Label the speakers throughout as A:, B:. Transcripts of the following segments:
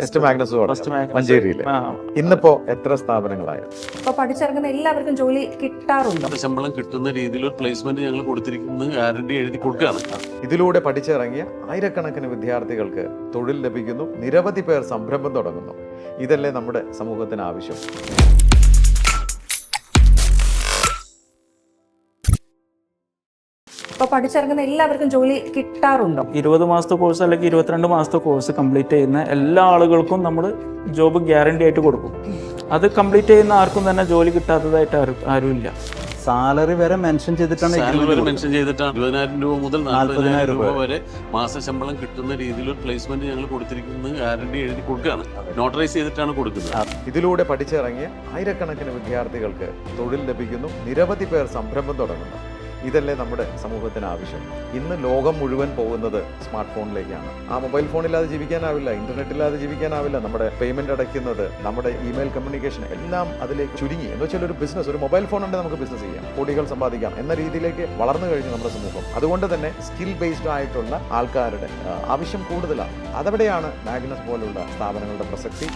A: First Magnus മഞ്ചേരിയിൽ. ഇന്നിപ്പോ എത്ര സ്ഥാപനങ്ങളായി?
B: ഇപ്പൊ പഠിച്ചിറങ്ങുന്ന എല്ലാവർക്കും ജോലി കിട്ടാറുണ്ടോ?
C: ശമ്പളം കിട്ടുന്ന രീതിയിൽ ഒരു പ്ലേസ്മെന്റ് ഞങ്ങൾ കൊടുത്തിരിക്കുന്നത് ഗ്യാരണ്ടി എഴുതി കൊടുക്കുകയാണ്.
A: ഇതിലൂടെ പഠിച്ചിറങ്ങിയ ആയിരക്കണക്കിന് വിദ്യാർത്ഥികൾക്ക് തൊഴിൽ ലഭിക്കുന്നു, നിരവധി പേർ സംരംഭം തുടങ്ങുന്നു. ഇതല്ലേ നമ്മുടെ സമൂഹത്തിന് ആവശ്യം?
B: ഇപ്പൊ പഠിച്ചിറങ്ങുന്ന എല്ലാവർക്കും ജോലി കിട്ടാറുണ്ടോ?
D: 20 മാസത്തെ കോഴ്സ് അല്ലെങ്കിൽ 22 മാസത്തെ കോഴ്സ് കംപ്ലീറ്റ് ചെയ്യുന്ന എല്ലാ ആളുകൾക്കും നമ്മൾ ജോബ് ഗ്യാരണ്ടി ആയിട്ട് കൊടുക്കും. അത് കംപ്ലീറ്റ് ചെയ്യുന്ന ആർക്കും തന്നെ ജോലി കിട്ടാത്തതായിട്ട് ആരുമില്ല.
E: സാലറി വരെ മെൻഷൻ ചെയ്തിട്ടാണ്
C: 20,000 രൂപ മുതൽ 40,000 രൂപ വരെ മാസശമ്പളം കിട്ടുന്ന രീതിയിൽ ഒരു പ്ലേസ്മെന്റ് ഞങ്ങൾ കൊടുത്തിരിക്കുന്നത് ഗ്യാരണ്ടി എഴുതി കൊടുക്കുകയാണ്. നോട്ടറൈസ് ചെയ്തിട്ടാണ് കൊടുക്കുന്നത്.
A: ഇതിലൂടെ പഠിച്ചിറങ്ങിയ ആയിരക്കണക്കിന് വിദ്യാർത്ഥികൾക്ക് തൊഴിൽ ലഭിക്കുന്നു, നിരവധി പേർ സംരംഭം തുടങ്ങുന്നു. ഇതല്ലേ നമ്മുടെ സമൂഹത്തിന് ആവശ്യം? ഇന്ന് ലോകം മുഴുവൻ പോകുന്നത് സ്മാർട്ട് ഫോണിലേക്കാണ്. ആ മൊബൈൽ ഫോണില്ലാതെ ജീവിക്കാനാവില്ല, ഇന്റർനെറ്റ് ഇല്ലാതെ ജീവിക്കാനാവില്ല. നമ്മുടെ പേയ്മെന്റ് അടയ്ക്കുന്നത്, നമ്മുടെ ഇമെയിൽ കമ്മ്യൂണിക്കേഷൻ എല്ലാം അതിലേക്ക് ചുരുങ്ങി. എന്ന് വെച്ചാൽ ഒരു ബിസിനസ്, ഒരു മൊബൈൽ ഫോൺ ഉണ്ടെങ്കിൽ നമുക്ക് ബിസിനസ് ചെയ്യാം, കോടികൾ സമ്പാദിക്കാം എന്ന രീതിയിലേക്ക് വളർന്നു കഴിഞ്ഞു നമ്മുടെ സമൂഹം. അതുകൊണ്ട് തന്നെ സ്കിൽ ബേസ്ഡ് ആയിട്ടുള്ള ആൾക്കാരുടെ ആവശ്യം കൂടുതലാണ്. അതവിടെയാണ് മാഗ്നസ് പോലുള്ള സ്ഥാപനങ്ങളുടെ പ്രസക്തി.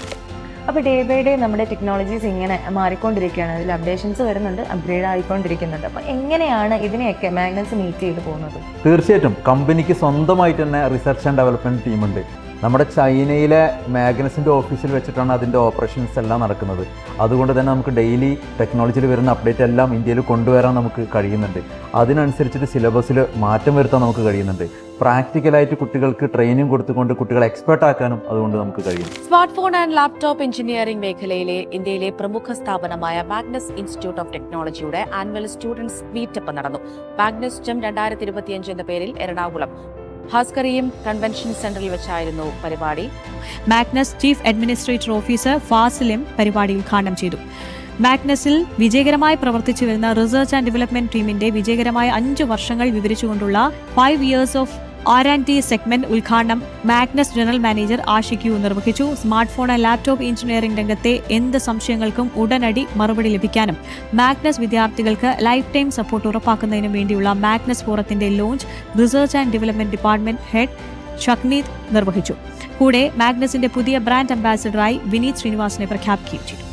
B: അപ്പോൾ ഡേ ബൈ ഡേ നമ്മുടെ ടെക്നോളജീസ് ഇങ്ങനെ മാറിക്കൊണ്ടിരിക്കുകയാണ്. അതിൽ അപ്ഡേഷൻസ് വരുന്നുണ്ട്, അപ്ഗ്രേഡ് ആയിക്കൊണ്ടിരിക്കുന്നുണ്ട്. അപ്പോൾ എങ്ങനെയാണ് ഇതിനെയൊക്കെ മാഗ്നസ് മീറ്റ് ചെയ്ത് പോകുന്നത്?
E: തീർച്ചയായിട്ടും കമ്പനിക്ക് സ്വന്തമായിട്ട് തന്നെ റിസർച്ച് ആൻഡ് ഡെവലപ്മെന്റ് ടീമുണ്ട്. നമ്മുടെ ചൈനയിലെ മാഗ്നസിൻ്റെ ഓഫീസിൽ വെച്ചിട്ടാണ് അതിൻ്റെ ഓപ്പറേഷൻസ് എല്ലാം നടക്കുന്നത്. അതുകൊണ്ട് തന്നെ നമുക്ക് ഡെയിലി ടെക്നോളജിയിൽ വരുന്ന അപ്ഡേറ്റ് എല്ലാം ഇന്ത്യയിൽ കൊണ്ടുവരാൻ നമുക്ക് കഴിയുന്നുണ്ട്. അതിനനുസരിച്ചിട്ട് സിലബസിൽ മാറ്റം വരുത്താൻ നമുക്ക് കഴിയുന്നുണ്ട്. പ്രാക്ടിക്കലായിട്ട് കുട്ടികൾക്ക് ട്രെയിനിങ് കൊടുത്തുകൊണ്ട് കുട്ടികളെ എക്സ്പെർട്ട് ആക്കാനും അതുകൊണ്ട് നമുക്ക് കഴിയും.
F: Smart phone and laptop engineering മേഖലയിലെ ഇന്ത്യയിലെ പ്രമുഖ സ്ഥാപനമായ മാഗ്നസ് ഇൻസ്റ്റിറ്റ്യൂട്ട് ഓഫ് ടെക്നോളജിയുടെ ആനുവൽ സ്റ്റുഡൻസ് മീറ്റപ്പ് നടന്നു. മാഗ്നസ് ജം 2025 എന്ന പേരിൽ എറണാകുളം ഭാസ്കറിയം കൺവെൻഷൻ സെന്ററിൽ വെച്ചായിരുന്നു പരിപാടി.
G: മാഗ്നസ് ചീഫ് അഡ്മിനിസ്ട്രേറ്റർ ഓഫീസർ ഫാസിലും പരിപാടി ഉദ്ഘാടനം ചെയ്തു. മാഗ്നസിൽ വിജയകരമായി പ്രവർത്തിച്ചു വരുന്ന റിസർച്ച് ആൻഡ് ഡെവലപ്മെന്റ് ടീമിന്റെ വിജയകരമായ 5 വർഷങ്ങൾ വിവരിച്ചുകൊണ്ടുള്ള 5 years ഓഫ് R&D സെഗ്മെന്റ് ഉദ്ഘാടനം മാഗ്നസ് ജനറൽ മാനേജർ ആഷിഖ് നിർവഹിച്ചു. Smart phone and laptop engineering രംഗത്തെ എന്ത് സംശയങ്ങൾക്കും ഉടനടി മറുപടി ലഭിക്കാനും മാഗ്നസ് വിദ്യാർത്ഥികൾക്ക് ലൈഫ് ടൈം സപ്പോർട്ട് ഉറപ്പാക്കുന്നതിനും വേണ്ടിയുള്ള മാഗ്നസ് ഫോറത്തിന്റെ launch research and development department head Shakneeth നിർവഹിച്ചു. കൂടെ മാഗ്നസിന്റെ പുതിയ ബ്രാൻഡ് അംബാസിഡറായി വിനീത് ശ്രീനിവാസിനെ പ്രഖ്യാപിക്കുകയും ചെയ്തു.